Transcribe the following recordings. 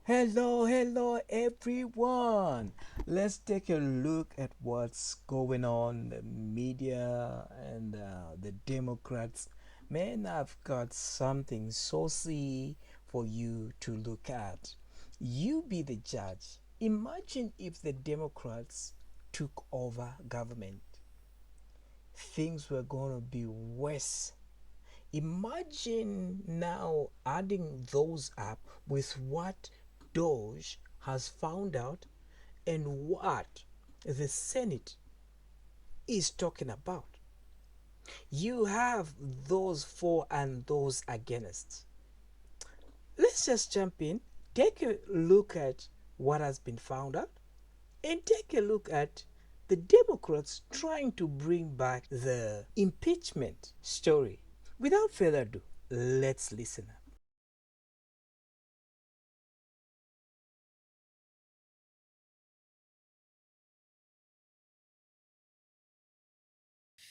Hello, everyone. Let's take a look at what's going on in the media and the Democrats. Man, I've got something saucy for you to look at. You be the judge. Imagine if the Democrats took over government. Things were going to be worse. Imagine now adding those up with what DOGE has found out and what the Senate is talking about. You have those for and those against. Let's just jump in, take a look at what has been found out, and take a look at the Democrats trying to bring back the impeachment story. Without further ado, let's listen up.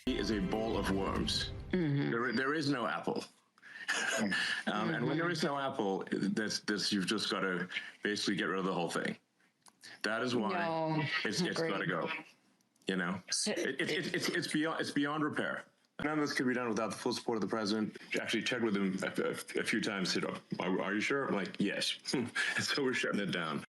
Is a bowl of worms. There is no apple. And when there is no apple, you've just got to basically get rid of the whole thing. That is why it's got to go. You know, it's beyond repair. None of this could be done without the full support of the president. Actually, checked with him a few times. Said, "Are you sure?" I'm like, "Yes." So we're shutting it down.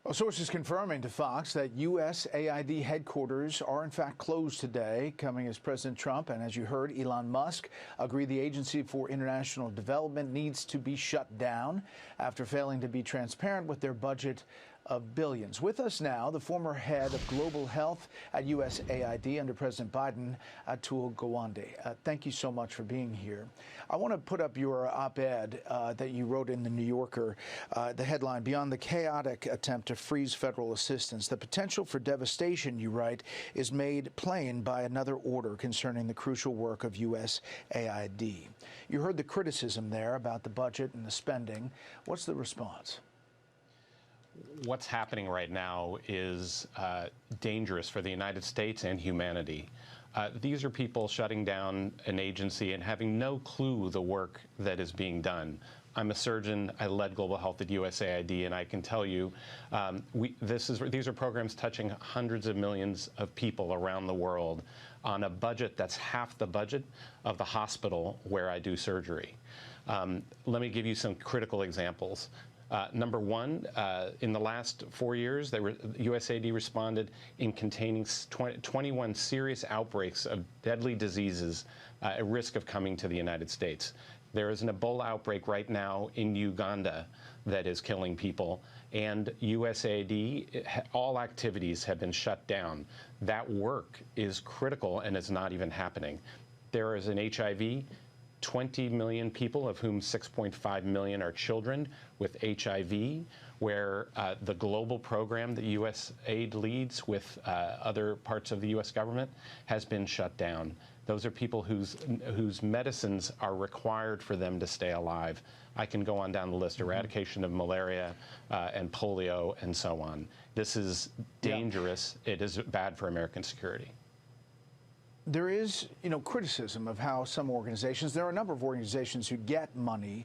Well, sources confirming to Fox that USAID headquarters are in fact closed today, coming as President Trump and, as you heard, Elon Musk agreed the Agency for International Development needs to be shut down after failing to be transparent with their budget of billions. With us now, the former head of global health at USAID under President Biden, Atul Gawande. Thank you so much for being here. I want to put up your op-ed that you wrote in the New Yorker, the headline, "Beyond the Chaotic Attempt to Freeze Federal Assistance, the Potential for Devastation," you write, "is made plain by another order concerning the crucial work of USAID." You heard the criticism there about the budget and the spending. What's the response? What's happening right now is dangerous for the United States and humanity. These are people shutting down an agency and having no clue the work that is being done. I'm a surgeon. I led global health at USAID, and I can tell you, these are programs touching hundreds of millions of people around the world on a budget that's half the budget of the hospital where I do surgery. Let me give you some critical examples. Number one, in the last 4 years, USAID responded in containing 21 serious outbreaks of deadly diseases at risk of coming to the United States. There is an Ebola outbreak right now in Uganda that is killing people, and USAID, all activities have been shut down. That work is critical and is not even happening. There is an HIV. 20 million people, of whom 6.5 million are children with HIV, where the global program that USAID leads with other parts of the U.S. government has been shut down. Those are people whose medicines are required for them to stay alive. I can go on down the list: eradication of malaria and polio and so on. This is dangerous. It is bad for American security. There is, criticism of how some organizations, there are a number of organizations who get money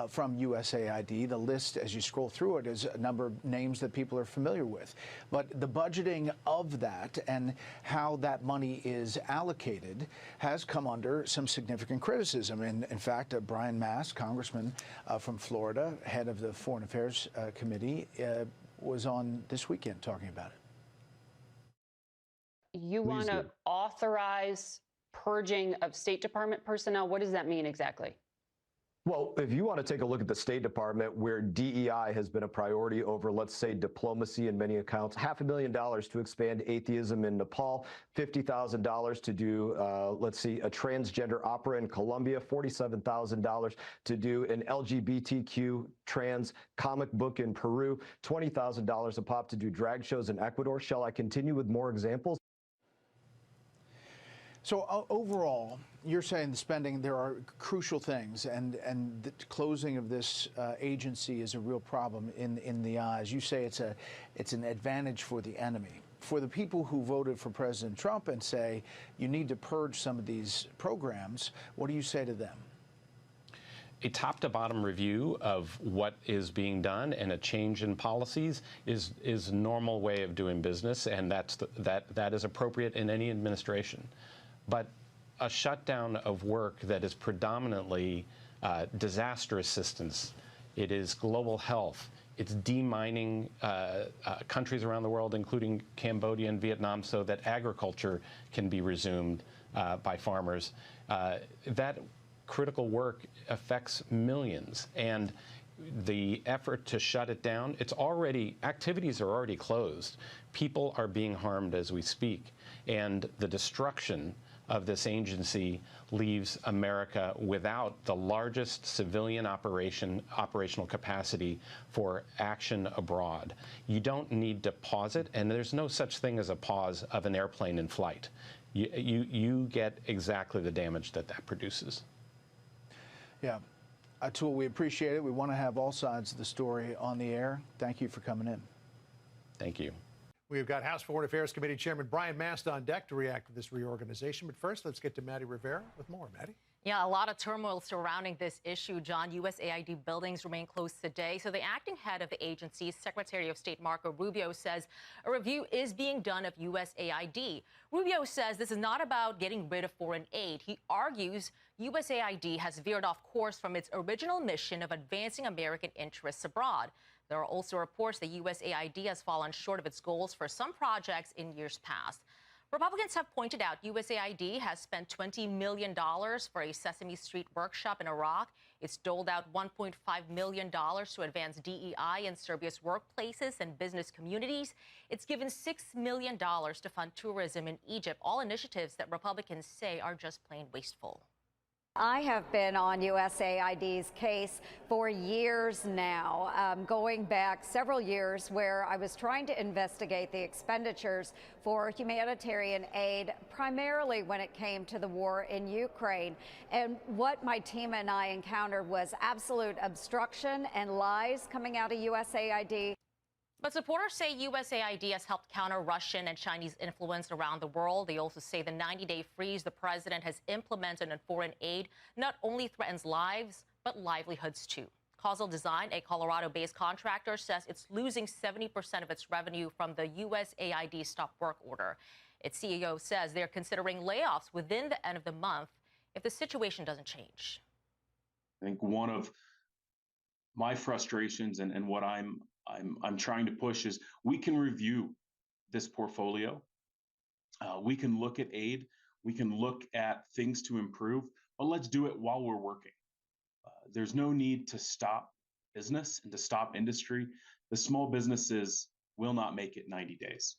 from USAID. The list, as you scroll through it, is a number of names that people are familiar with. But the budgeting of that and how that money is allocated has come under some significant criticism. And in fact, Brian Mast, congressman from Florida, head of the Foreign Affairs Committee, was on this weekend talking about it. You want to authorize purging of State Department personnel? What does that mean exactly? Well, if you want to take a look at the State Department, where DEI has been a priority over, let's say, diplomacy in many accounts, $500,000 to expand atheism in Nepal, $50,000 to do, let's see, a transgender opera in Colombia, $47,000 to do an LGBTQ trans comic book in Peru, $20,000 a pop to do drag shows in Ecuador. Shall I continue with more examples? So overall, you're saying the spending, there are crucial things, and the closing of this agency is a real problem in the eyes. You say it's an advantage for the enemy. For the people who voted for President Trump and say you need to purge some of these programs, what do you say to them? a top-to-bottom review of what is being done and a change in policies is a normal way of doing business, and that is appropriate in any administration. But a shutdown of work that is predominantly disaster assistance, it is global health, it's demining countries around the world, including Cambodia and Vietnam, so that agriculture can be resumed by farmers. That critical work affects millions, and the effort to shut it down, activities are already closed. People are being harmed as we speak, and the destruction of this agency leaves America without the largest civilian operational capacity for action abroad. You don't need to pause it, and there's no such thing as a pause of an airplane in flight. You get exactly the damage that produces. Yeah. Atul, we appreciate it. We want to have all sides of the story on the air. Thank you for coming in. Thank you. We've got House Foreign Affairs Committee Chairman Brian Mast on deck to react to this reorganization. But first, let's get to Maddie Rivera with more. Maddie? Yeah, a lot of turmoil surrounding this issue, John. USAID buildings remain closed today. So the acting head of the agency, Secretary of State Marco Rubio, says a review is being done of USAID. Rubio says this is not about getting rid of foreign aid. He argues USAID has veered off course from its original mission of advancing American interests abroad. There are also reports that USAID has fallen short of its goals for some projects in years past. Republicans have pointed out USAID has spent $20 million for a Sesame Street workshop in Iraq. It's doled out $1.5 million to advance DEI in Serbia's workplaces and business communities. It's given $6 million to fund tourism in Egypt, all initiatives that Republicans say are just plain wasteful. I have been on USAID's case for years now, going back several years, where I was trying to investigate the expenditures for humanitarian aid, primarily when it came to the war in Ukraine. And what my team and I encountered was absolute obstruction and lies coming out of USAID. But supporters say USAID has helped counter Russian and Chinese influence around the world. They also say the 90-day freeze the president has implemented on foreign aid not only threatens lives, but livelihoods too. Causal Design, a Colorado-based contractor, says it's losing 70% of its revenue from the USAID stop work order. Its CEO says they're considering layoffs within the end of the month if the situation doesn't change. I think one of my frustrations and what I'm trying to push is we can review this portfolio. We can look at aid. We can look at things to improve, but let's do it while we're working. There's no need to stop business and to stop industry. The small businesses will not make it 90 days.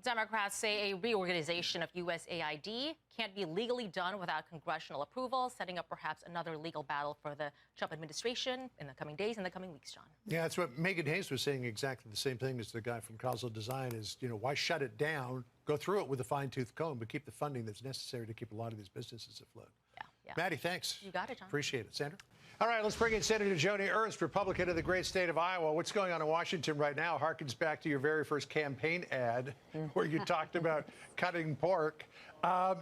Democrats say a reorganization of USAID can't be legally done without congressional approval, setting up perhaps another legal battle for the Trump administration in the coming days and the coming weeks, John. Yeah, that's what Megan Hayes was saying, exactly the same thing as the guy from Causal Design is, why shut it down? Go through it with a fine-tooth comb, but keep the funding that's necessary to keep a lot of these businesses afloat. Yeah. Maddie, thanks. You got it, John. Appreciate it. Sandra? All right, let's bring in Senator Joni Ernst, Republican of the great state of Iowa. What's going on in Washington right now harkens back to your very first campaign ad where you talked about cutting pork.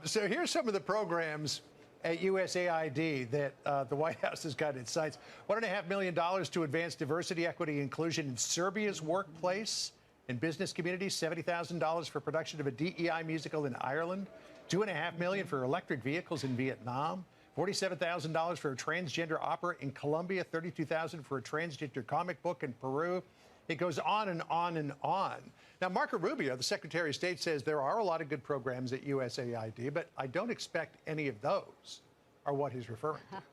So here's some of the programs at USAID that the White House has got in its sights. $1.5 million to advance diversity, equity, inclusion in Serbia's workplace and business communities. $70,000 for production of a DEI musical in Ireland. $2.5 million for electric vehicles in Vietnam. $47,000 for a transgender opera in Colombia. $32,000 for a transgender comic book in Peru. It goes on and on and on. Now, Marco Rubio, the Secretary of State, says there are a lot of good programs at USAID, but I don't expect any of those are what he's referring to.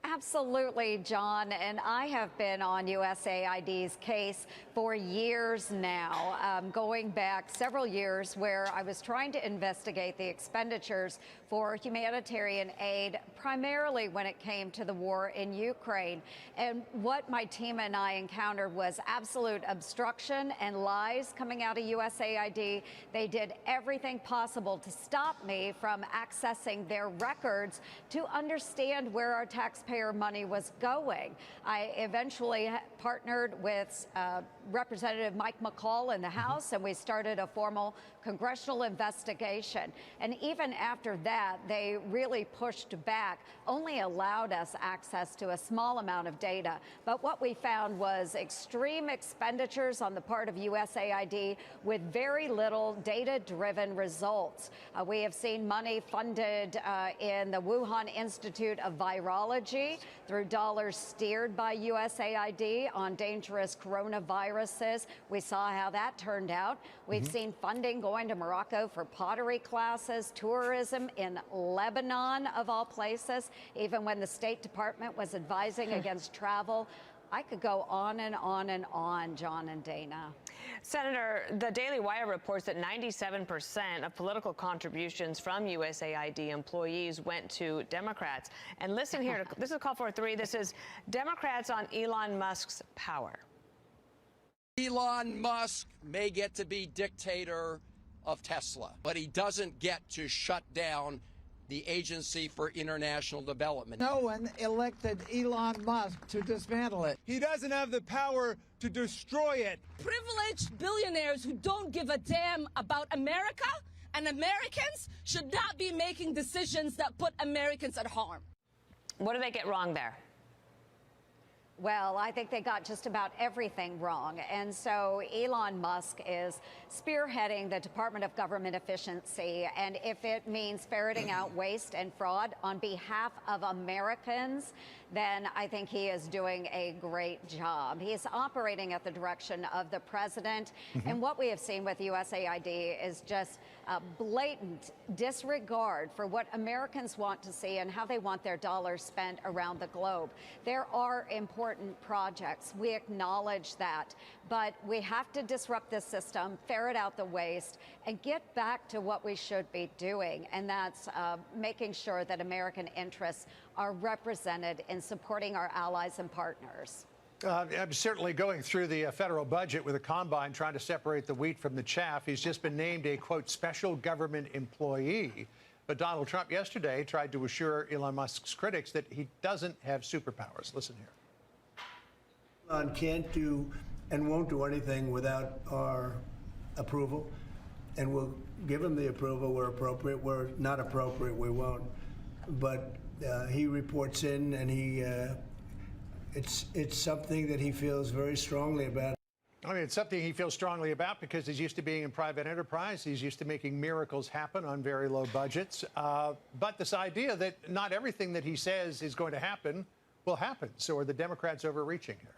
Absolutely, John. And I have been on USAID's case for years now, going back several years, where I was trying to investigate the expenditures for humanitarian aid, primarily when it came to the war in Ukraine. And what my team and I encountered was absolute obstruction and lies coming out of USAID. They did everything possible to stop me from accessing their records to understand where our taxpayers taxpayer money was going. I eventually partnered with Representative Mike McCall in the House, and we started a formal congressional investigation. And even after that, they really pushed back, only allowed us access to a small amount of data. But what we found was extreme expenditures on the part of USAID with very little data-driven results. We have seen money funded in the Wuhan Institute of Virology through dollars steered by USAID on dangerous coronaviruses. We saw how that turned out. We've seen funding going to Morocco for pottery classes, tourism in Lebanon, of all places, even when the State Department was advising against travel. I could go on and on and on, John and Dana. Senator, the Daily Wire reports that 97% of political contributions from USAID employees went to Democrats. And listen here, this is call for three. This is Democrats on Elon Musk's power. Elon Musk may get to be dictator of Tesla, but he doesn't get to shut down the Agency for International Development. No one elected Elon Musk to dismantle it. He doesn't have the power to destroy it. Privileged billionaires who don't give a damn about America and Americans should not be making decisions that put Americans at harm. What do they get wrong there? Well, I think they got just about everything wrong. And so Elon Musk is spearheading the Department of Government Efficiency. And if it means ferreting out waste and fraud on behalf of Americans, then I think he is doing a great job. He is operating at the direction of the president. And what we have seen with USAID is just a blatant disregard for what Americans want to see and how they want their dollars spent around the globe. There are important projects. We acknowledge that. But we have to disrupt this system, ferret out the waste, and get back to what we should be doing. And that's making sure that American interests are represented in supporting our allies and partners. I'm certainly going through the federal budget with a combine trying to separate the wheat from the chaff. He's just been named a, quote, special government employee. But Donald Trump yesterday tried to assure Elon Musk's critics that he doesn't have superpowers. Listen here. Elon can't do and won't do anything without our approval. And we'll give him the approval where appropriate. Where not appropriate, we won't. But he reports in, and he it's something that he feels very strongly about. I mean, it's something he feels strongly about because he's used to being in private enterprise. He's used to making miracles happen on very low budgets. But this idea that not everything that he says is going to happen will happen. So are the Democrats overreaching here?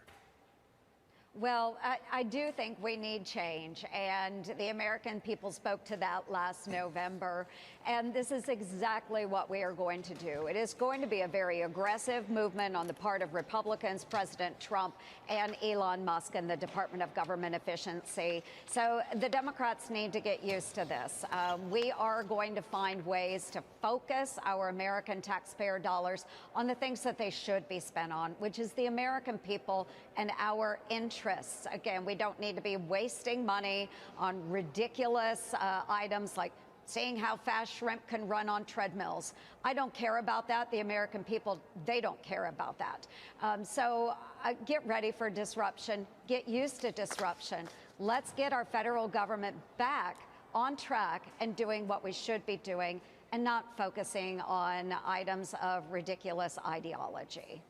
Well, I do think we need change, and the American people spoke to that last November, and this is exactly what we are going to do. It is going to be a very aggressive movement on the part of Republicans, President Trump, and Elon Musk and the Department of Government Efficiency. So the Democrats need to get used to this. We are going to find ways to focus our American taxpayer dollars on the things that they should be spent on, which is the American people and our interests. Again, we don't need to be wasting money on ridiculous items like seeing how fast shrimp can run on treadmills. I don't care about that. The American people, they don't care about that. So get ready for disruption. Get used to disruption. Let's get our federal government back on track and doing what we should be doing and not focusing on items of ridiculous ideology.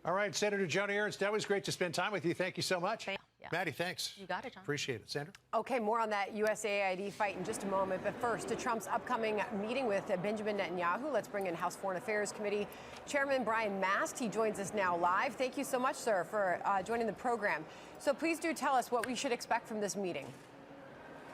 All right, Senator Joni Ernst, that was great to spend time with you. Thank you so much. Yeah. Maddie, thanks. You got it, John. Appreciate it. Sandra? Okay, more on that USAID fight in just a moment. But first, to Trump's upcoming meeting with Benjamin Netanyahu. Let's bring in House Foreign Affairs Committee Chairman Brian Mast. He joins us now live. Thank you so much, sir, for joining the program. So please do tell us what we should expect from this meeting.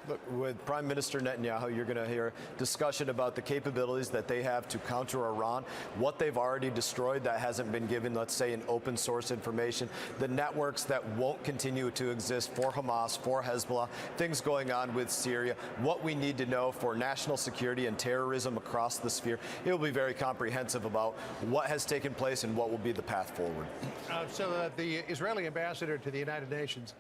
Look, with Prime Minister Netanyahu, you're going to hear discussion about the capabilities that they have to counter Iran, what they've already destroyed that hasn't been given, let's say, in open source information, the networks that won't continue to exist for Hamas, for Hezbollah, things going on with Syria, what we need to know for national security and terrorism across the sphere. It will be very comprehensive about what has taken place and what will be the path forward. So the Israeli ambassador to the United Nations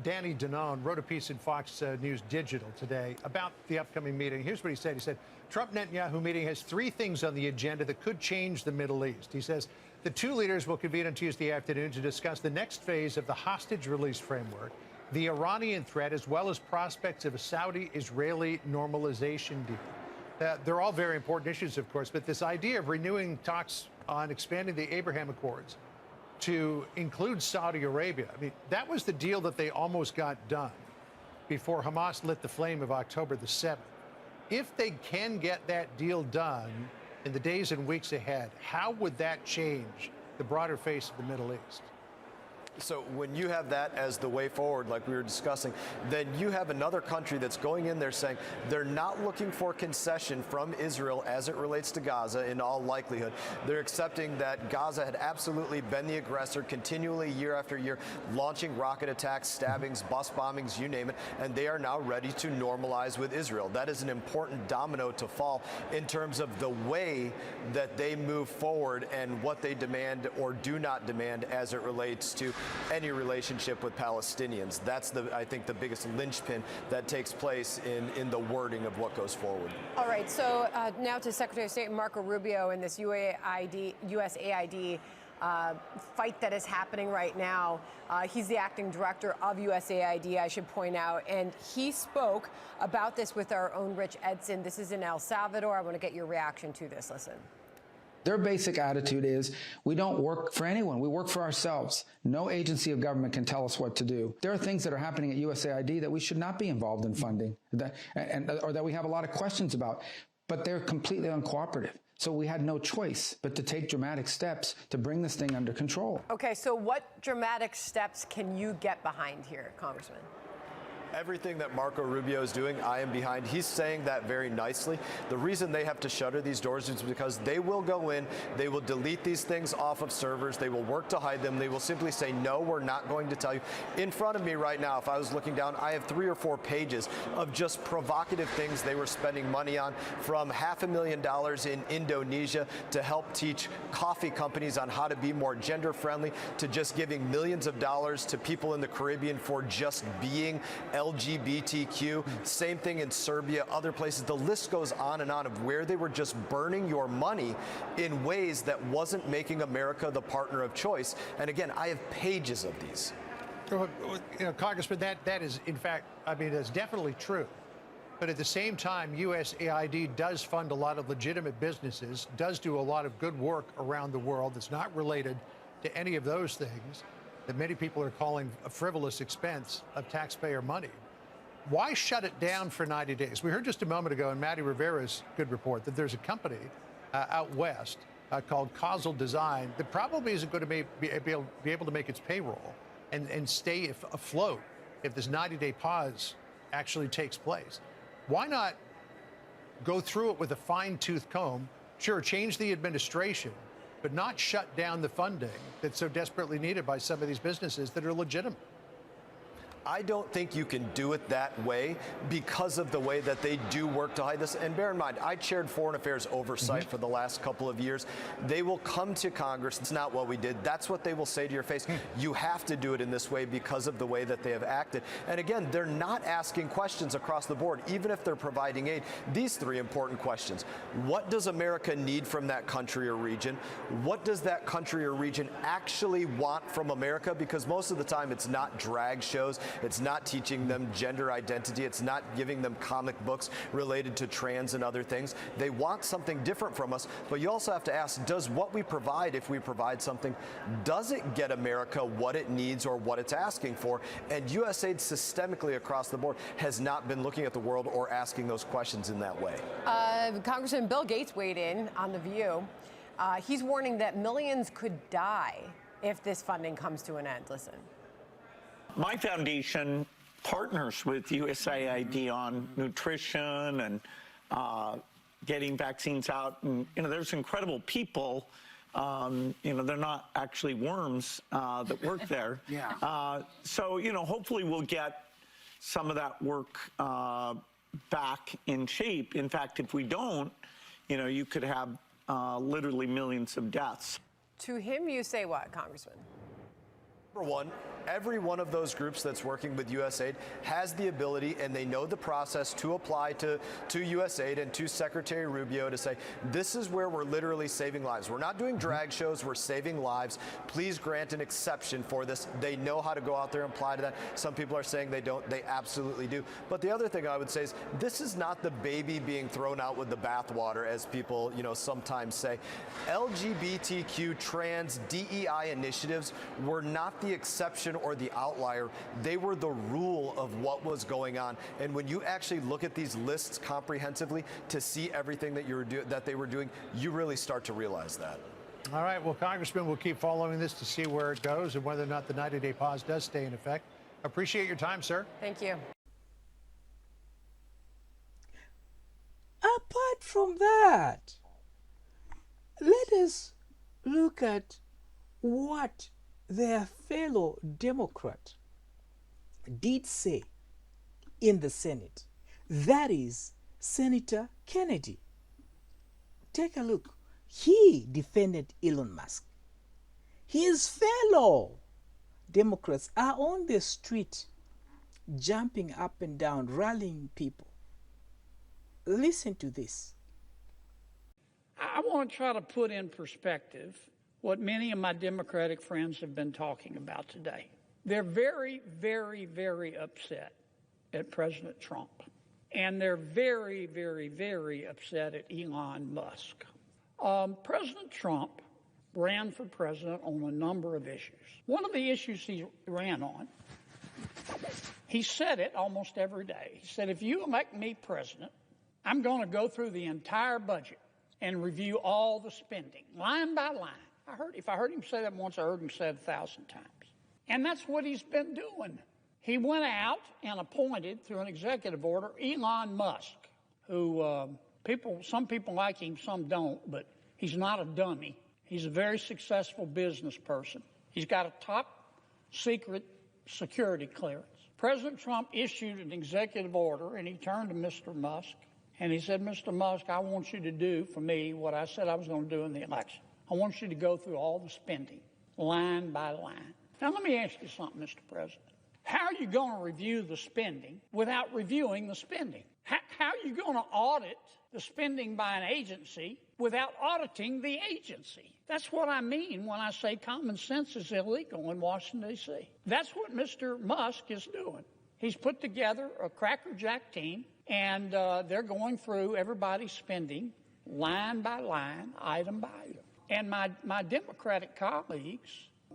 Danny Danone wrote a piece in Fox News Digital today about the upcoming meeting. Here's what he said. He said, Trump-Netanyahu meeting has 3 things on the agenda that could change the Middle East. He says the 2 leaders will convene on Tuesday afternoon to discuss the next phase of the hostage release framework, the Iranian threat, as well as prospects of a Saudi-Israeli normalization deal. They're all very important issues, of course, but this idea of renewing talks on expanding the Abraham Accords to include Saudi Arabia, I mean, that was the deal that they almost got done before Hamas lit the flame of October the 7th. If they can get that deal done in the days and weeks ahead, how would that change the broader face of the Middle East? So when you have that as the way forward, like we were discussing, then you have another country that's going in there saying they're not looking for concession from Israel as it relates to Gaza in all likelihood. They're accepting that Gaza had absolutely been the aggressor, continually year after year, launching rocket attacks, stabbings, bus bombings, you name it, and they are now ready to normalize with Israel. That is an important domino to fall in terms of the way that they move forward and what they demand or do not demand as it relates to any relationship with Palestinians. That's, I think, the biggest linchpin that takes place in the wording of what goes forward. All right, so now to Secretary of State Marco Rubio and this USAID fight that is happening right now. He's the acting director of USAID, I should point out, and he spoke about this with our own Rich Edson. This is in El Salvador. I want to get your reaction to this. Listen. Their basic attitude is, we don't work for anyone. We work for ourselves. No agency of government can tell us what to do. There are things that are happening at USAID that we should not be involved in funding, or that we have a lot of questions about, but they're completely uncooperative. So we had no choice but to take dramatic steps to bring this thing under control. Okay, so what dramatic steps can you get behind here, Congressman? Everything that Marco Rubio is doing, I am behind. He's saying that very nicely. The reason they have to shutter these doors is because they will go in, they will delete these things off of servers, they will work to hide them, they will simply say, no, we're not going to tell you. In front of me right now, if I was looking down, I have 3 or 4 pages of just provocative things they were spending money on, from $500,000 in Indonesia to help teach coffee companies on how to be more gender friendly, to just giving millions of dollars to people in the Caribbean for just being LGBTQ. Same thing in Serbia, other places. The list goes on and on of where they were just burning your money in ways that wasn't making America the partner of choice. And again, I have pages of these. You know, Congressman, that is, in fact, I mean, that's definitely true. But at the same time, USAID does fund a lot of legitimate businesses, does do a lot of good work around the world that's not related to any of those things that many people are calling a frivolous expense of taxpayer money. Why shut it down for 90 days? We heard just a moment ago in Matty Rivera's good report that there's a company out west called Causal Design that probably isn't going to be able to make its payroll and stay afloat if this 90-day pause actually takes place. Why not go through it with a fine-tooth comb? Sure, change the administration, but not shut down the funding that's so desperately needed by some of these businesses that are legitimate. I don't think you can do it that way because of the way that they do work to hide this. And bear in mind, I chaired Foreign Affairs Oversight for the last couple of years. They will come to Congress. It's not what we did. That's what they will say to your face. You have to do it in this way because of the way that they have acted. And again, they're not asking questions across the board, even if they're providing aid. These 3 important questions. What does America need from that country or region? What does that country or region actually want from America? Because most of the time it's not drag shows. It's not teaching them gender identity. It's not giving them comic books related to trans and other things. They want something different from us, but you also have to ask, does what we provide, if we provide something, does it get America what it needs or what it's asking for? And USAID systemically across the board has not been looking at the world or asking those questions in that way. Congressman Bill Gates weighed in on The View. He's warning that millions could die if this funding comes to an end. Listen. My foundation partners with USAID on nutrition and getting vaccines out. And, you know, there's incredible people. You know, they're not actually worms that work there. Yeah. So, you know, hopefully we'll get some of that work back in shape. In fact, if we don't, you know, you could have literally millions of deaths. To him, you say what, Congressman? Number one, every one of those groups that's working with USAID has the ability and they know the process to apply to USAID and to Secretary Rubio to say, this is where we're literally saving lives. We're not doing drag shows, we're saving lives. Please grant an exception for this. They know how to go out there and apply to that. Some people are saying they don't. They absolutely do. But the other thing I would say is this is not the baby being thrown out with the bathwater, as people, sometimes say. LGBTQ, trans, DEI initiatives were not the exception or the outlier. They were the rule of what was going on. And when you actually look at these lists comprehensively to see everything that they were doing, you really start to realize that. All right. Well, Congressman, we'll keep following this to see where it goes and whether or not the 90-day pause does stay in effect. Appreciate your time, sir. Thank you. Apart from that, let us look at what their fellow Democrat did say in the Senate. That is Senator Kennedy. Take a look. He defended Elon Musk. His fellow Democrats are on the street jumping up and down, rallying people. Listen to this. I want to try to put in perspective what many of my Democratic friends have been talking about today. They're very, very, very upset at President Trump. And they're very, very, very upset at Elon Musk. President Trump ran for president on a number of issues. One of the issues he ran on, he said it almost every day. He said, if you elect me president, I'm going to go through the entire budget and review all the spending, line by line. If I heard him say that once, I heard him say it 1,000 times. And that's what he's been doing. He went out and appointed, through an executive order, Elon Musk, who some people like him, some don't, but he's not a dummy. He's a very successful business person. He's got a top secret security clearance. President Trump issued an executive order, and he turned to Mr. Musk, and he said, Mr. Musk, I want you to do for me what I said I was going to do in the election. I want you to go through all the spending, line by line. Now, let me ask you something, Mr. President. How are you going to review the spending without reviewing the spending? How are you going to audit the spending by an agency without auditing the agency? That's what I mean when I say common sense is illegal in Washington, D.C. That's what Mr. Musk is doing. He's put together a crackerjack team, and they're going through everybody's spending line by line, item by item. And my Democratic colleagues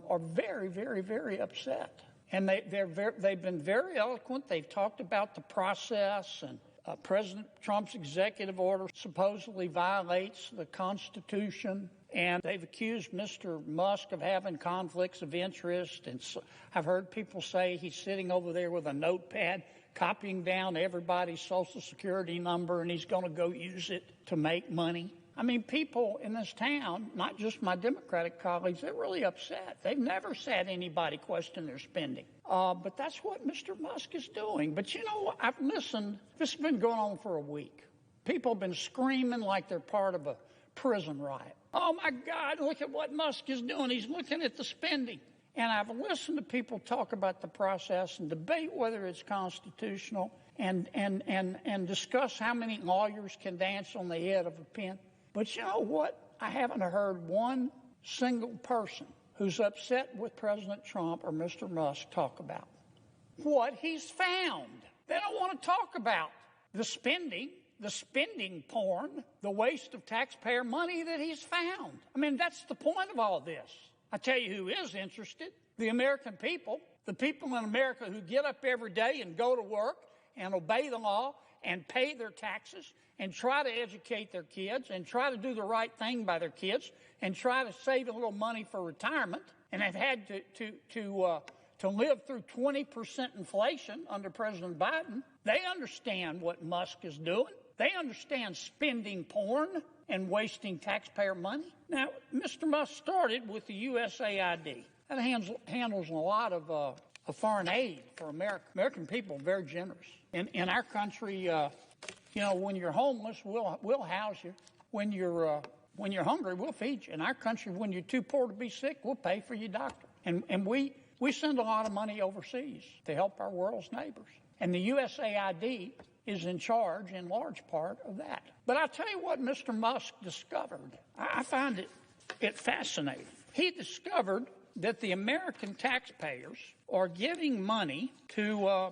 are very, very, very upset. And they've been very eloquent. They've talked about the process, and President Trump's executive order supposedly violates the Constitution. And they've accused Mr. Musk of having conflicts of interest. And so I've heard people say he's sitting over there with a notepad copying down everybody's Social Security number, and he's going to go use it to make money. I mean, people in this town, not just my Democratic colleagues, they're really upset. They've never said anybody question their spending. But that's what Mr. Musk is doing. But you know what? I've listened. This has been going on for a week. People have been screaming like they're part of a prison riot. Oh, my God, look at what Musk is doing. He's looking at the spending. And I've listened to people talk about the process and debate whether it's constitutional and discuss how many lawyers can dance on the head of a pin. But you know what? I haven't heard one single person who's upset with President Trump or Mr. Musk talk about what he's found. They don't want to talk about the spending porn, the waste of taxpayer money that he's found. I mean, that's the point of all this. I tell you who is interested, the American people, the people in America who get up every day and go to work and obey the law and pay their taxes and try to educate their kids and try to do the right thing by their kids and try to save a little money for retirement and have had to live through 20% inflation under President Biden. They understand what Musk is doing. They understand spending porn and wasting taxpayer money. Now, Mr. Musk started with the USAID. That handles a lot of foreign aid for America. American people are very generous. In our country, when you're homeless, we'll house you. When you're hungry, we'll feed you. In our country, when you're too poor to be sick, we'll pay for your doctor. And we We send a lot of money overseas to help our world's neighbors. And the USAID is in charge, in large part, of that. But I'll tell you what Mr. Musk discovered. I find it fascinating. He discovered that the American taxpayers are giving money to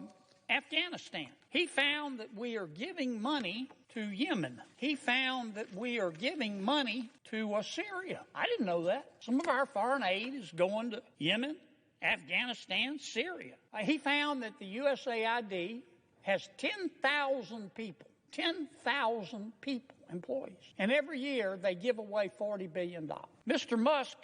Afghanistan. He found that we are giving money to Yemen. He found that we are giving money to Syria. I didn't know that. Some of our foreign aid is going to Yemen, Afghanistan, Syria. He found that the USAID has 10,000 people, employees. And every year they give away $40 billion. Mr. Musk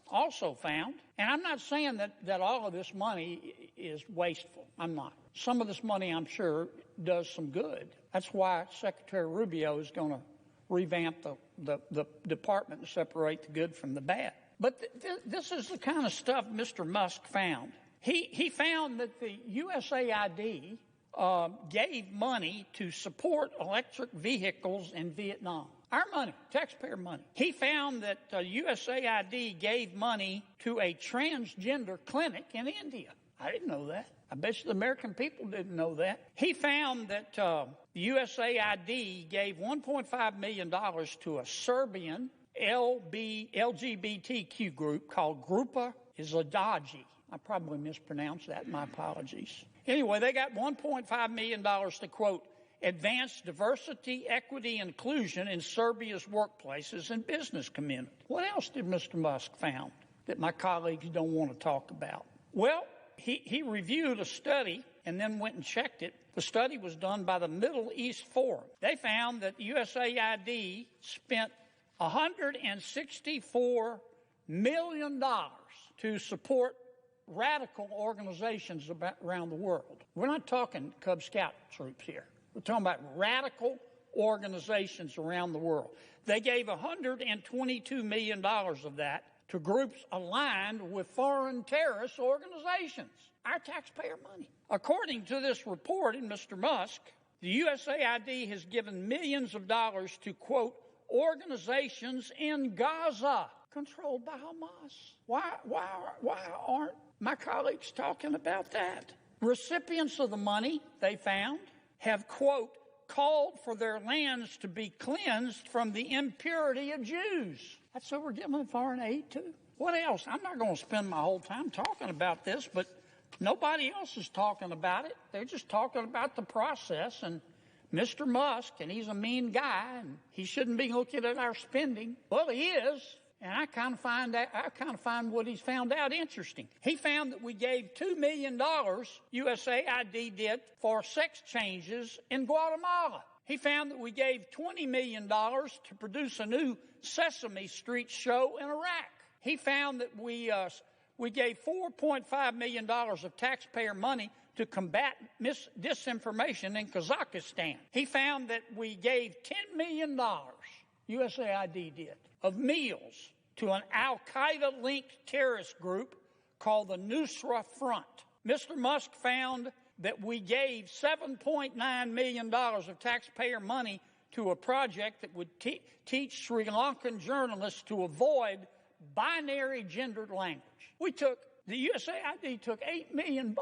also found, and I'm not saying that all of this money is wasteful. I'm not. Some of this money, I'm sure, does some good. That's why Secretary Rubio is going to revamp the department and separate the good from the bad. But this is the kind of stuff Mr. Musk found. He found that the USAID gave money to support electric vehicles in Vietnam. Our money, taxpayer money. He found that USAID gave money to a transgender clinic in India. I didn't know that. I bet you the American people didn't know that. He found that the USAID gave $1.5 million to a Serbian LGBTQ group called Grupa Izadaji. I probably mispronounced that. My apologies. Anyway, they got $1.5 million to, quote, advance diversity, equity, inclusion in Serbia's workplaces and business community. What else did Mr. Musk found that my colleagues don't want to talk about? Well, he reviewed a study and then went and checked it. The study was done by the Middle East Forum. They found that USAID spent $164 million to support radical organizations around the world. We're not talking Cub Scout troops here. We're talking about radical organizations around the world. They gave $122 million of that to groups aligned with foreign terrorist organizations. Our taxpayer money. According to this report in Mr. Musk, the USAID has given millions of dollars to, quote, organizations in Gaza controlled by Hamas. Why aren't my colleagues talking about that? Recipients of the money, they found, have, quote, called for their lands to be cleansed from the impurity of Jews. That's who we're giving foreign aid to. What else? I'm not going to spend my whole time talking about this, but nobody else is talking about it. They're just talking about the process. And Mr. Musk, and he's a mean guy, and he shouldn't be looking at our spending. Well, he is. And I kind of find what he's found out interesting. He found that we gave $2 million, USAID did, for sex changes in Guatemala. He found that we gave $20 million to produce a new Sesame Street show in Iraq. He found that we gave $4.5 million of taxpayer money to combat disinformation in Kazakhstan. He found that we gave $10 million, USAID did, of meals to an al-Qaeda-linked terrorist group called the Nusra Front. Mr. Musk found that we gave $7.9 million of taxpayer money to a project that would teach Sri Lankan journalists to avoid binary gendered language. The USAID took $8 million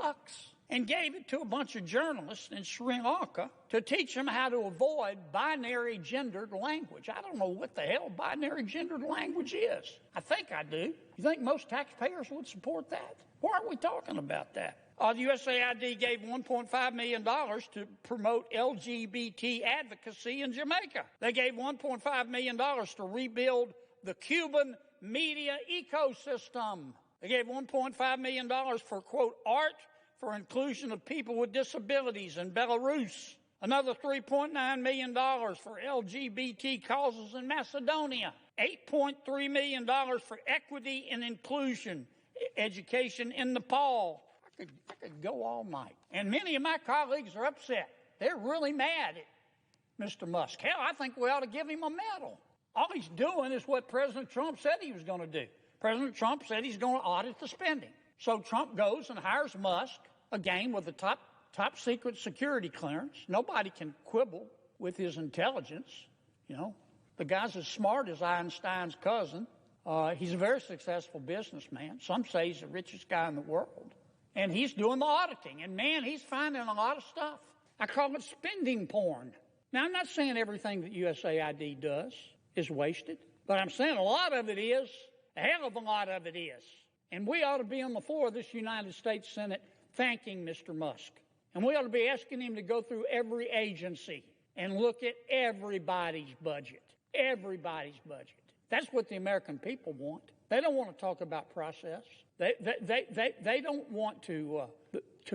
and gave it to a bunch of journalists in Sri Lanka to teach them how to avoid binary gendered language. I don't know what the hell binary gendered language is. I think I do. You think most taxpayers would support that? Why aren't we talking about that? The USAID gave $1.5 million to promote LGBT advocacy in Jamaica. They gave $1.5 million to rebuild the Cuban media ecosystem. They gave $1.5 million for, quote, art for inclusion of people with disabilities in Belarus. Another $3.9 million for LGBT causes in Macedonia. $8.3 million for equity and inclusion education in Nepal. I could go all night. And many of my colleagues are upset. They're really mad at Mr. Musk. Hell, I think we ought to give him a medal. All he's doing is what President Trump said he was going to do. President Trump said he's going to audit the spending. So Trump goes and hires Musk, again with the top secret security clearance. Nobody can quibble with his intelligence. You know, the guy's as smart as Einstein's cousin. He's a very successful businessman. Some say he's the richest guy in the world. And he's doing the auditing. And, man, he's finding a lot of stuff. I call it spending porn. Now, I'm not saying everything that USAID does is wasted, but I'm saying a lot of it is. A hell of a lot of it is. And we ought to be on the floor of this United States Senate thanking Mr. Musk. And we ought to be asking him to go through every agency and look at everybody's budget. Everybody's budget. That's what the American people want. They don't want to talk about process. They don't want to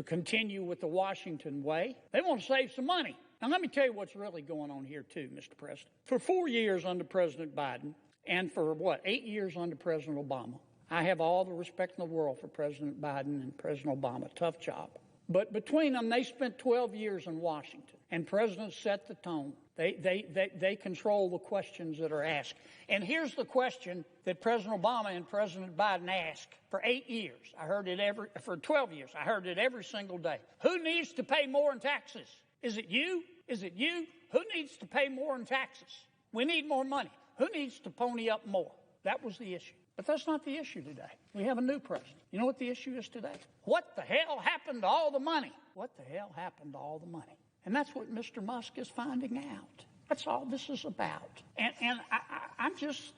continue with the Washington way. They want to save some money. Now, let me tell you what's really going on here, too, Mr. President. For 4 years under President Biden, and for, 8 years under President Obama, I have all the respect in the world for President Biden and President Obama. Tough job. But between them, they spent 12 years in Washington, and presidents set the tone. They control the questions that are asked. And here's the question that President Obama and President Biden asked for 8 years. I heard it for 12 years. I heard it every single day. Who needs to pay more in taxes? Is it you? Is it you? Who needs to pay more in taxes? We need more money. Who needs to pony up more? That was the issue. But that's not the issue today. We have a new president. You know what the issue is today? What the hell happened to all the money? What the hell happened to all the money? And that's what Mr. Musk is finding out. That's all this is about. And I'm just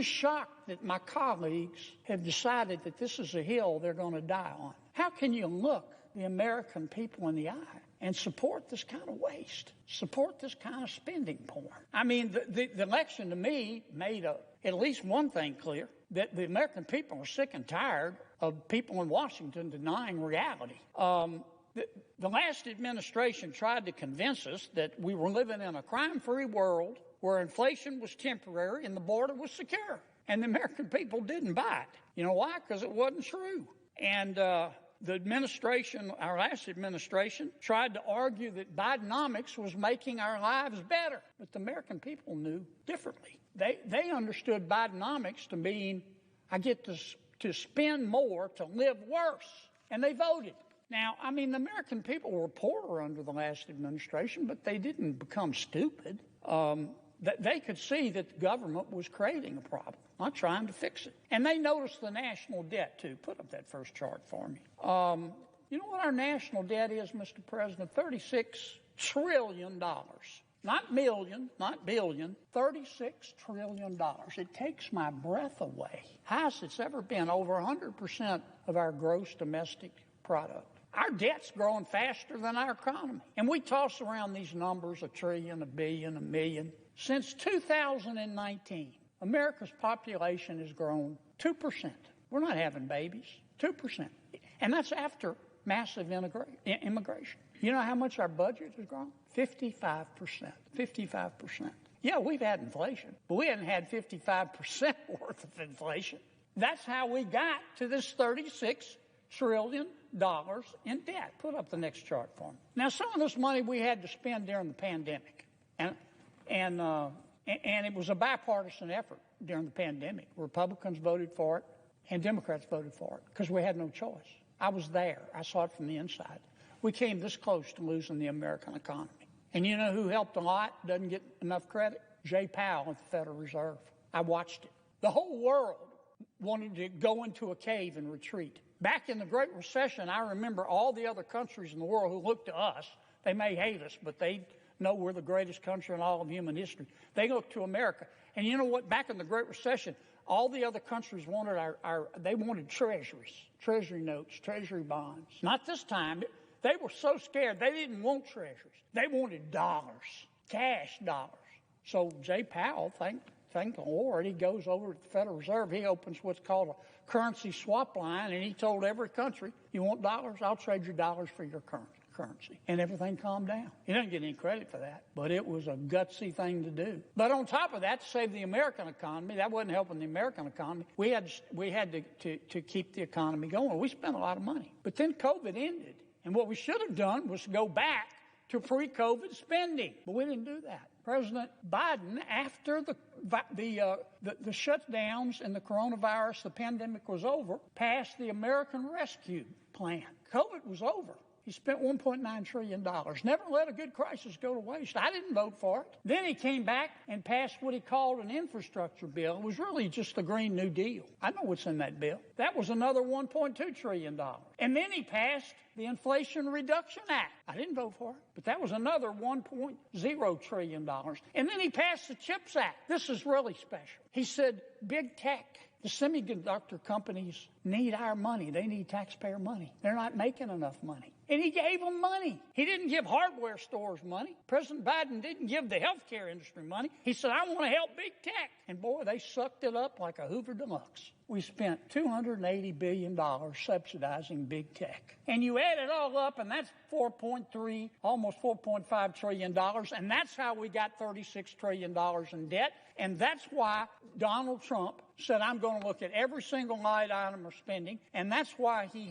shocked that my colleagues have decided that this is a hill they're going to die on. How can you look the American people in the eye and support this kind of waste, support this kind of spending porn? I mean, the election to me made at least one thing clear, that the American people are sick and tired of people in Washington denying reality. The last administration tried to convince us that we were living in a crime-free world where inflation was temporary and the border was secure. And the American people didn't buy it. You know why? Because it wasn't true. And the administration, our last administration, tried to argue that Bidenomics was making our lives better. But the American people knew differently. They understood Bidenomics to mean I get to spend more to live worse. And they voted. Now, I mean, the American people were poorer under the last administration, but they didn't become stupid. They could see that the government was creating a problem, not trying to fix it. And they noticed the national debt, too. Put up that first chart for me. You know what our national debt is, Mr. President? $36 trillion. Not million, not billion, $36 trillion. It takes my breath away. Highest it's ever been, over 100% of our gross domestic product. Our debt's growing faster than our economy. And we toss around these numbers, $1 trillion, $1 billion, $1 million. Since 2019, America's population has grown 2%. We're not having babies, 2%. And that's after massive immigration. You know how much our budget has grown? 55%. 55%. Yeah, we've had inflation, but we haven't had 55% worth of inflation. That's how we got to this $36 trillion in debt. Put up the next chart for me. Now, some of this money we had to spend during the pandemic, and it was a bipartisan effort during the pandemic. Republicans voted for it, and Democrats voted for it because we had no choice. I was there. I saw it from the inside. We came this close to losing the American economy. And you know who helped a lot, doesn't get enough credit? Jay Powell at the Federal Reserve. I watched it. The whole world wanted to go into a cave and retreat. Back in the Great Recession, I remember all the other countries in the world who looked to us. They may hate us, but they know we're the greatest country in all of human history. They looked to America. And you know what? Back in the Great Recession, all the other countries wanted they wanted treasuries, treasury notes, treasury bonds. Not this time. They were so scared, they didn't want treasuries. They wanted dollars, cash dollars. So Jay Powell, thank the Lord, he goes over to the Federal Reserve. He opens what's called a currency swap line, and he told every country, you want dollars? I'll trade you dollars for your currency. And everything calmed down. He doesn't get any credit for that, but it was a gutsy thing to do. But on top of that, to save the American economy, that wasn't helping the American economy. We had to keep the economy going. We spent a lot of money. But then COVID ended. And what we should have done was go back to pre-COVID spending. But we didn't do that. President Biden, after the shutdowns and the coronavirus, the pandemic was over, passed the American Rescue Plan. COVID was over. He spent $1.9 trillion. Never let a good crisis go to waste. I didn't vote for it. Then he came back and passed what he called an infrastructure bill. It was really just the Green New Deal. I know what's in that bill. That was another $1.2 trillion. And then he passed the Inflation Reduction Act. I didn't vote for it, but that was another $1.0 trillion. And then he passed the CHIPS Act. This is really special. He said, big tech, the semiconductor companies need our money. They need taxpayer money. They're not making enough money. And he gave them money. He didn't give hardware stores money. President Biden didn't give the healthcare industry money. He said, I want to help big tech. And boy, they sucked it up like a Hoover Deluxe. We spent $280 billion subsidizing big tech. And you add it all up, and that's $4.3, almost $4.5 trillion. And that's how we got $36 trillion in debt. And that's why Donald Trump said, I'm going to look at every single line item of spending. And that's why he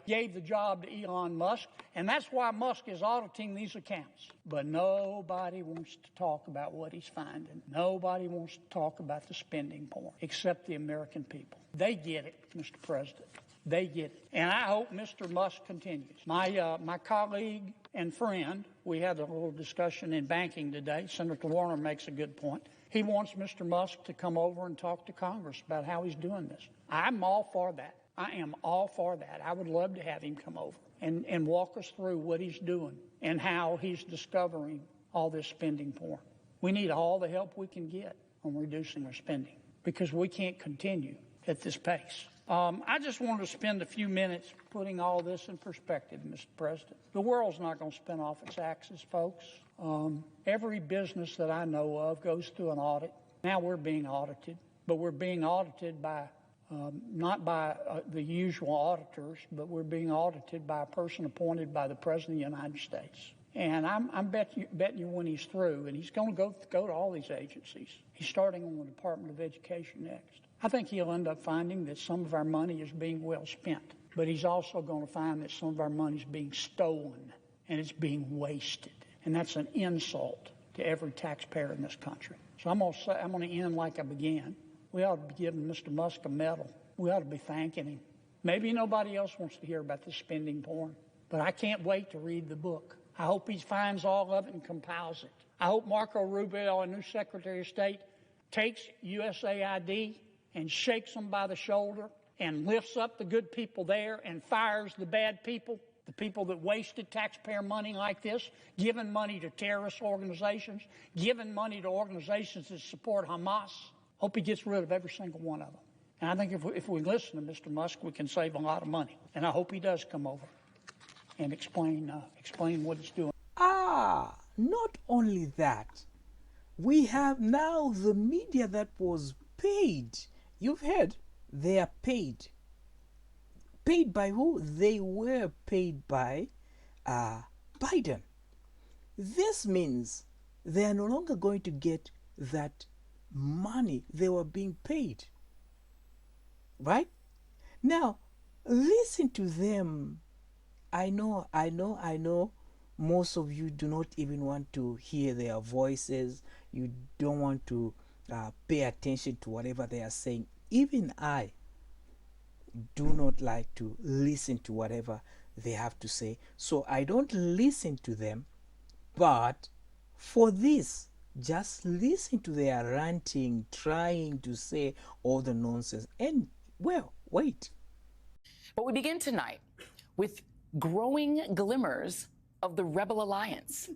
gave the job to Elon Musk. And that's why Musk is auditing these accounts. But nobody wants to talk about what he's finding. Nobody wants to talk about the spending porn, except the American people. They get it, Mr. President. They get it. And I hope Mr. Musk continues. My colleague and friend, we had a little discussion in banking today. Senator Warner makes a good point. He wants Mr. Musk to come over and talk to Congress about how he's doing this. I'm all for that. I am all for that. I would love to have him come over and walk us through what he's doing and how he's discovering all this spending porn. We need all the help we can get on reducing our spending because we can't continue at this pace. I just wanted to spend a few minutes putting all this in perspective, Mr. President. The world's not going to spin off its axis, folks. Every business that I know of goes through an audit. Now we're being audited, but we're being audited by not by the usual auditors, but we're being audited by a person appointed by the President of the United States. And I'm betting you when he's through, and he's going to go to all these agencies. He's starting on the Department of Education next. I think he'll end up finding that some of our money is being well spent, but he's also going to find that some of our money is being stolen and it's being wasted. And that's an insult to every taxpayer in this country. So I'm going to end like I began. We ought to be giving Mr. Musk a medal. We ought to be thanking him. Maybe nobody else wants to hear about the spending porn, but I can't wait to read the book. I hope he finds all of it and compiles it. I hope Marco Rubio, our new Secretary of State, takes USAID and shakes them by the shoulder and lifts up the good people there and fires the bad people, the people that wasted taxpayer money like this, giving money to terrorist organizations, giving money to organizations that support Hamas. Hope he gets rid of every single one of them. And I think if we listen to Mr. Musk, we can save a lot of money. And I hope he does come over and explain what he's doing. Not only that, we have now the media that was paid. You've heard, they are paid. Paid by who? They were paid by Biden. This means they are no longer going to get that money they were being paid. Right? Now, listen to them. I know most of you do not even want to hear their voices. You don't want to pay attention to whatever they are saying. Even I do not like to listen to whatever they have to say. So I don't listen to them. But for this, just listen to their ranting, trying to say all the nonsense. And, well, wait. But we begin tonight with growing glimmers of the Rebel Alliance.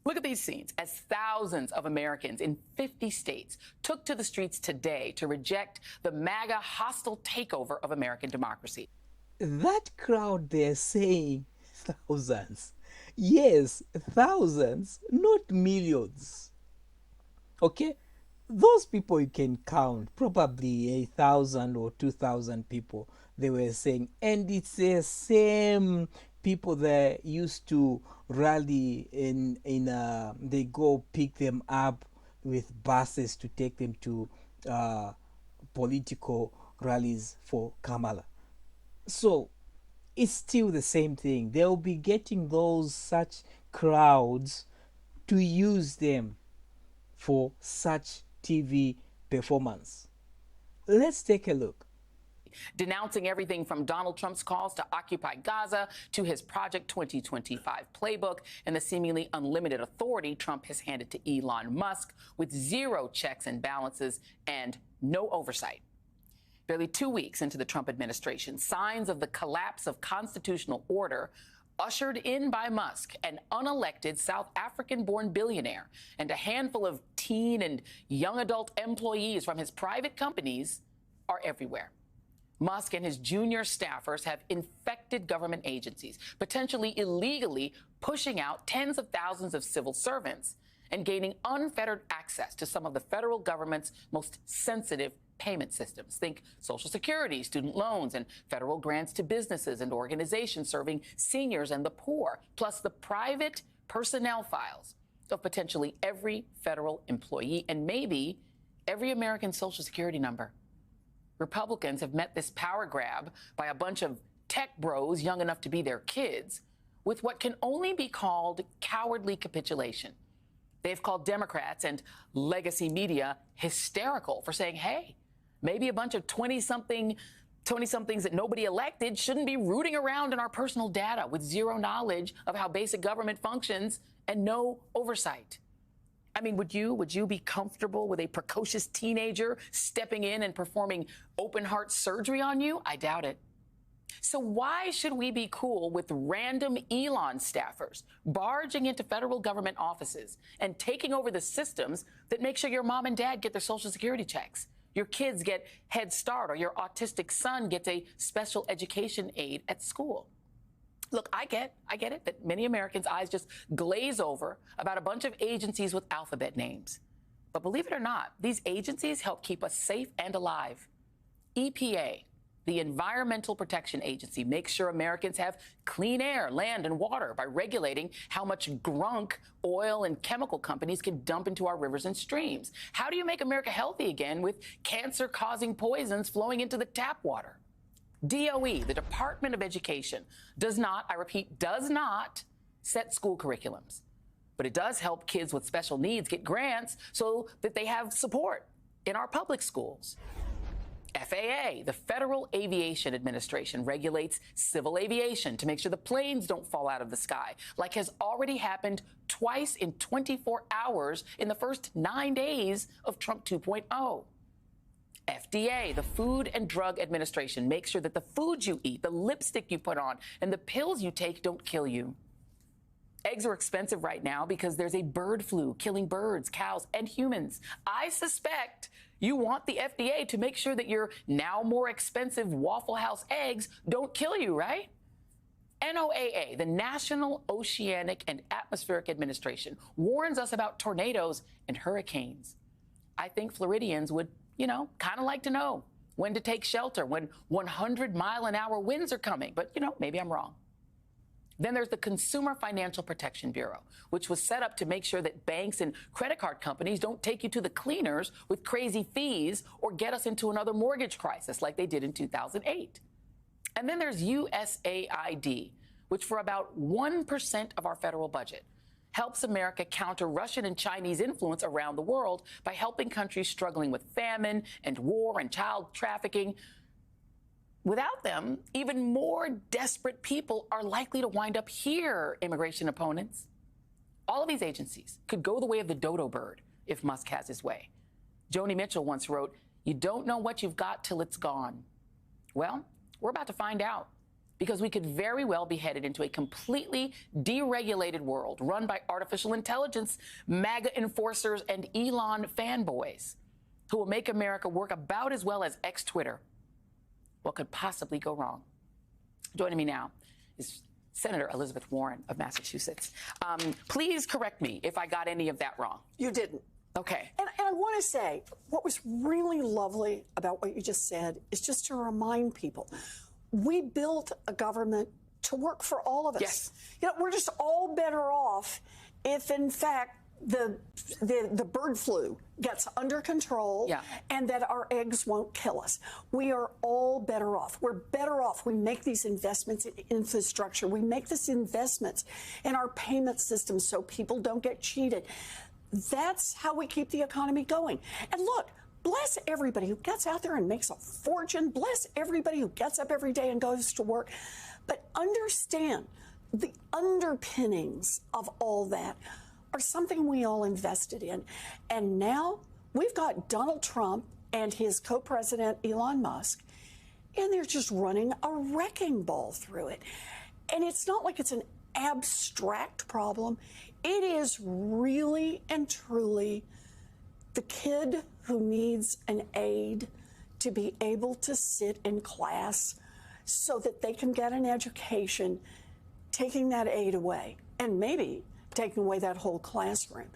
Look at these scenes as thousands of Americans in 50 states took to the streets today to reject the MAGA hostile takeover of American democracy. That crowd, they're saying thousands. Yes, thousands, not millions. Okay? Those people you can count, probably 1,000 or 2,000 people, they were saying. And it's the same people that used to rally they go pick them up with buses to take them to political rallies for Kamala. So it's still the same thing. They'll be getting such crowds to use them for such TV performance. Let's take a look. denouncing everything from Donald Trump's calls to occupy Gaza to his Project 2025 playbook and the seemingly unlimited authority Trump has handed to Elon Musk with zero checks and balances and no oversight. Barely 2 weeks into the Trump administration, signs of the collapse of constitutional order ushered in by Musk, an unelected South African-born billionaire, and a handful of teen and young adult employees from his private companies are everywhere. Musk and his junior staffers have infected government agencies, potentially illegally pushing out tens of thousands of civil servants and gaining unfettered access to some of the federal government's most sensitive payment systems. Think Social Security, student loans, and federal grants to businesses and organizations serving seniors and the poor, plus the private personnel files of potentially every federal employee and maybe every American Social Security number. Republicans have met this power grab by a bunch of tech bros young enough to be their kids with what can only be called cowardly capitulation. They've called Democrats and legacy media hysterical for saying, hey, maybe a bunch of 20-somethings that nobody elected shouldn't be rooting around in our personal data with zero knowledge of how basic government functions and no oversight. I mean, would you be comfortable with a precocious teenager stepping in and performing open heart surgery on you? I doubt it. So why should we be cool with random Elon staffers barging into federal government offices and taking over the systems that make sure your mom and dad get their Social Security checks, your kids get Head Start, or your autistic son gets a special education aid at school? Look, I get it that many Americans' eyes just glaze over about a bunch of agencies with alphabet names. But believe it or not, these agencies help keep us safe and alive. EPA, the Environmental Protection Agency, makes sure Americans have clean air, land, and water by regulating how much grunk oil and chemical companies can dump into our rivers and streams. How do you make America healthy again with cancer-causing poisons flowing into the tap water? DOE, the Department of Education, does not, I repeat, does not set school curriculums. But it does help kids with special needs get grants so that they have support in our public schools. FAA, the Federal Aviation Administration, regulates civil aviation to make sure the planes don't fall out of the sky, like has already happened twice in 24 hours in the first 9 days of Trump 2.0. FDA, the Food and Drug Administration, makes sure that the food you eat, the lipstick you put on, and the pills you take don't kill you. Eggs are expensive right now because there's a bird flu killing birds, cows, and humans. I suspect you want the FDA to make sure that your now more expensive Waffle House eggs don't kill you, right? NOAA, the National Oceanic and Atmospheric Administration, warns us about tornadoes and hurricanes. I think Floridians would, kind of like to know when to take shelter, when 100-mile-an-hour winds are coming. But, maybe I'm wrong. Then there's the Consumer Financial Protection Bureau, which was set up to make sure that banks and credit card companies don't take you to the cleaners with crazy fees or get us into another mortgage crisis like they did in 2008. And then there's USAID, which for about 1% of our federal budget helps America counter Russian and Chinese influence around the world by helping countries struggling with famine and war and child trafficking. Without them, even more desperate people are likely to wind up here, immigration opponents. All of these agencies could go the way of the dodo bird if Musk has his way. Joni Mitchell once wrote, "You don't know what you've got till it's gone." Well, we're about to find out, because we could very well be headed into a completely deregulated world run by artificial intelligence, MAGA enforcers, and Elon fanboys who will make America work about as well as ex-Twitter. What could possibly go wrong? Joining me now is Senator Elizabeth Warren of Massachusetts. Please correct me if I got any of that wrong. You didn't. Okay. And I want to say, what was really lovely about what you just said is just to remind people, we built a government to work for all of us. Yes. We're just all better off if, in fact, the bird flu gets under control and that our eggs won't kill us. We are all better off. We're better off. We make these investments in infrastructure. We make these investments in our payment system so people don't get cheated. That's how we keep the economy going. And look, Bless everybody who gets out there and makes a fortune. Bless everybody who gets up every day and goes to work. But understand the underpinnings of all that are something we all invested in. And now we've got Donald Trump and his co-president, Elon Musk, and they're just running a wrecking ball through it. And it's not like it's an abstract problem. It is really and truly the kid who needs an aide to be able to sit in class so that they can get an education, taking that aide away, and maybe taking away that whole classroom.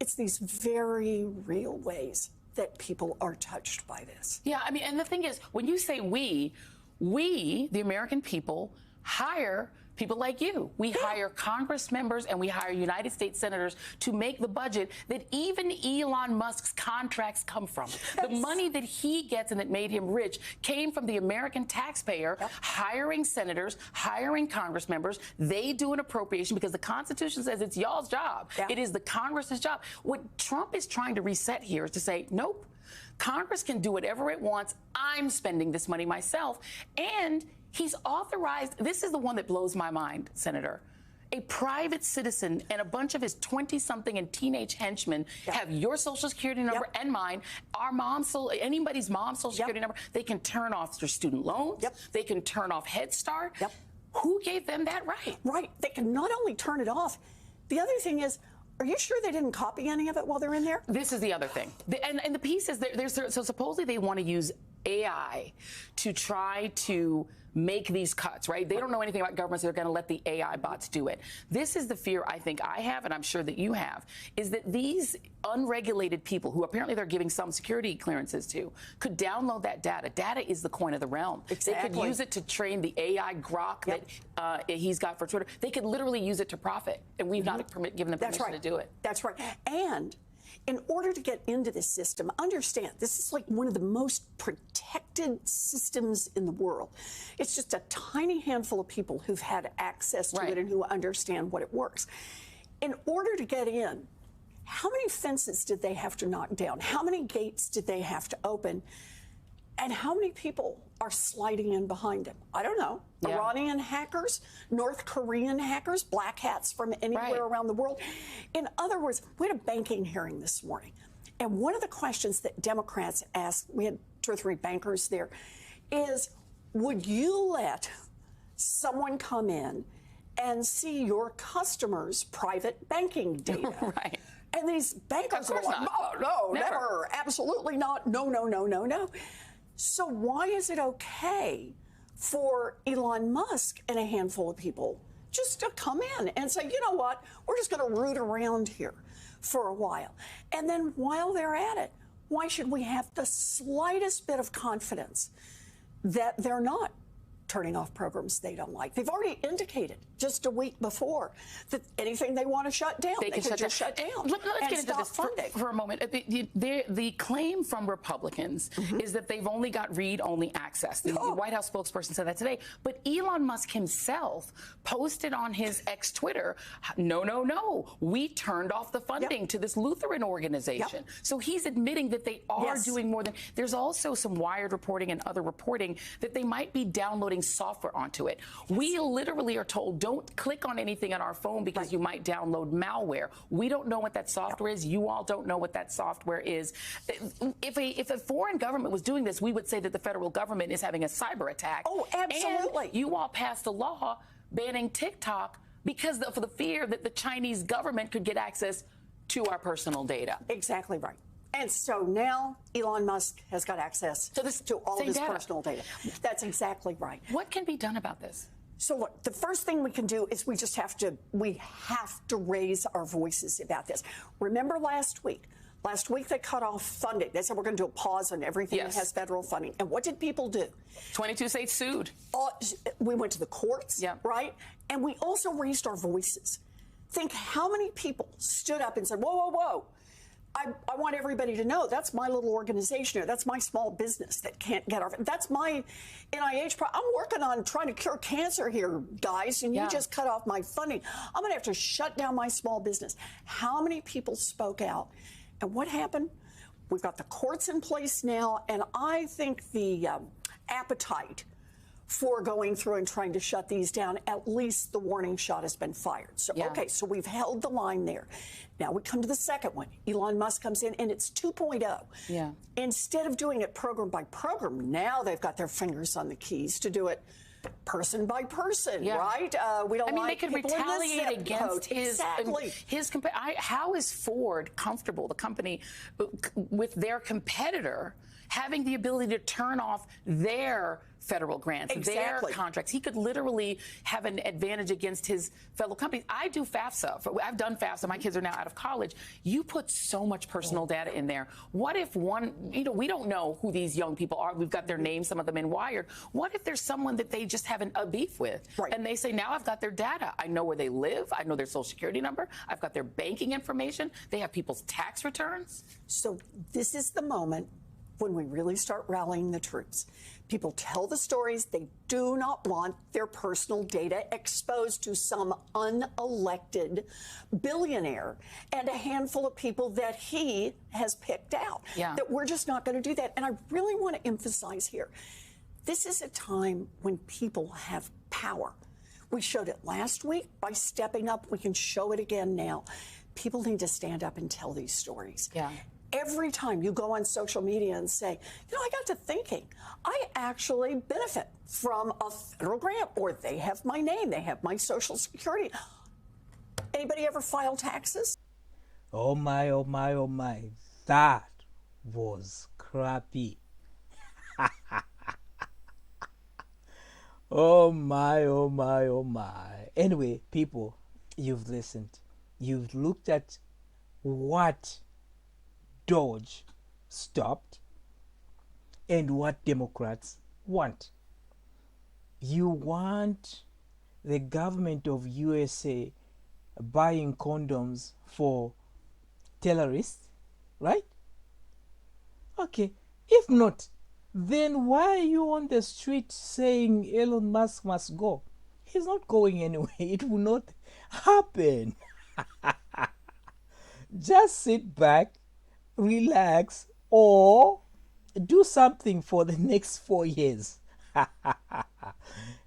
It's these very real ways that people are touched by this. Yeah, I mean, and the thing is, when you say we, the American people, hire people like you. We hire Congress members and we hire United States senators to make the budget that even Elon Musk's contracts come from. The money that he gets and that made him rich came from the American taxpayer hiring senators, hiring Congress members. They do an appropriation because the Constitution says it's y'all's job. It is the Congress's job. What Trump is trying to reset here is to say, nope, Congress can do whatever it wants. I'm spending this money myself. And he's authorized, this is the one that blows my mind, Senator. A private citizen and a bunch of his 20-something and teenage henchmen have your Social Security number and mine, our mom's, anybody's mom's Social Security number. They can turn off their student loans. They can turn off Head Start. Who gave them that right? Right. They can not only turn it off, the other thing is, are you sure they didn't copy any of it while they're in there? This is the other thing. And the piece is, so supposedly they want to use AI to try to make these cuts, right? They don't know anything about government, so they're going to let the AI bots do it. This is the fear I think I have, and I'm sure that you have, is that these unregulated people, who apparently they're giving some security clearances to, could download that data. Data is the coin of the realm. They could use it to train the AI grok that he's got for Twitter. They could literally use it to profit, and we've not given them permission to do it. That's right. And in order to get into this system, understand, this is like one of the most protected systems in the world. It's just a tiny handful of people who've had access to it and who understand what it works. In order to get in, how many fences did they have to knock down? How many gates did they have to open? And how many people are sliding in behind him? I don't know. Iranian hackers, North Korean hackers, black hats from anywhere around the world. In other words, we had a banking hearing this morning. And one of the questions that Democrats asked, we had 2 or 3 bankers there, is would you let someone come in and see your customers' private banking data? And these bankers are like, no, never, absolutely not, no, no, no, no, no. So why is it okay for Elon Musk and a handful of people just to come in and say, you know what, we're just going to root around here for a while? And then while they're at it, why should we have the slightest bit of confidence that they're not turning off programs they don't like? They've already indicated just a week before that anything they want to shut down, they can just shut down. Let's get into this for a moment. The claim from Republicans is that they've only got read-only access. The White House spokesperson said that today. But Elon Musk himself posted on his ex-Twitter, no, no, no, we turned off the funding to this Lutheran organization. So he's admitting that they are doing more than. There's also some Wired reporting and other reporting that they might be downloading software onto it. We literally are told, don't click on anything on our phone because you might download malware. We don't know what that software is. You all don't know what that software is. If a foreign government was doing this, we would say that the federal government is having a cyber attack. Oh, absolutely. And you all passed a law banning TikTok because of the fear that the Chinese government could get access to our personal data. Exactly right. And so now Elon Musk has got access to all of his personal data. That's exactly right. What can be done about this? So look, the first thing we can do is we have to raise our voices about this. Remember last week they cut off funding. They said we're going to do a pause on everything that has federal funding. And what did people do? 22 states sued. We went to the courts, right? And we also raised our voices. Think how many people stood up and said, whoa, whoa, whoa. I want everybody to know that's my little organization here. That's my small business that can't get our. That's my NIH. I'm working on trying to cure cancer here, guys, and you just cut off my funding. I'm going to have to shut down my small business. How many people spoke out? And what happened? We've got the courts in place now, and I think the appetite for going through and trying to shut these down, at least the warning shot has been fired. So, okay, so we've held the line there. Now we come to the second one. Elon Musk comes in, and it's 2.0. Yeah. Instead of doing it program by program, now they've got their fingers on the keys to do it person by person, right? We don't. I mean, like they could people in the retaliate zip against code. his how is Ford comfortable, the company, with their competitor having the ability to turn off their federal grants, their contracts? He could literally have an advantage against his fellow companies. I do FAFSA. I've done FAFSA. My kids are now out of college. You put so much personal data in there. What if we don't know who these young people are. We've got their names, some of them in Wired. What if there's someone that they just have a beef with? Right. And they say, now I've got their data. I know where they live. I know their social security number. I've got their banking information. They have people's tax returns. So this is the moment when we really start rallying the troops. People tell the stories. They do not want their personal data exposed to some unelected billionaire and a handful of people that he has picked out. Yeah. That we're just not going to do that. And I really want to emphasize here, this is a time when people have power. We showed it last week by stepping up. We can show it again now. People need to stand up and tell these stories. Yeah. Every time you go on social media and say, I got to thinking, I actually benefit from a federal grant, or they have my name, they have my social security. Anybody ever file taxes? Oh my, oh my, oh my. That was crappy. Oh my, oh my, oh my. Anyway, people, you've listened. You've looked at what DOGE stopped and what Democrats want. You want the government of USA buying condoms for terrorists, right? Okay, if not, then why are you on the street saying Elon Musk must go? He's not going anywhere. It will not happen. Just sit back, relax, or do something for the next 4 years.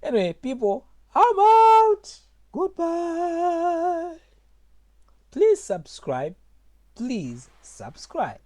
Anyway, people, I'm out. Goodbye. Please subscribe. Please subscribe.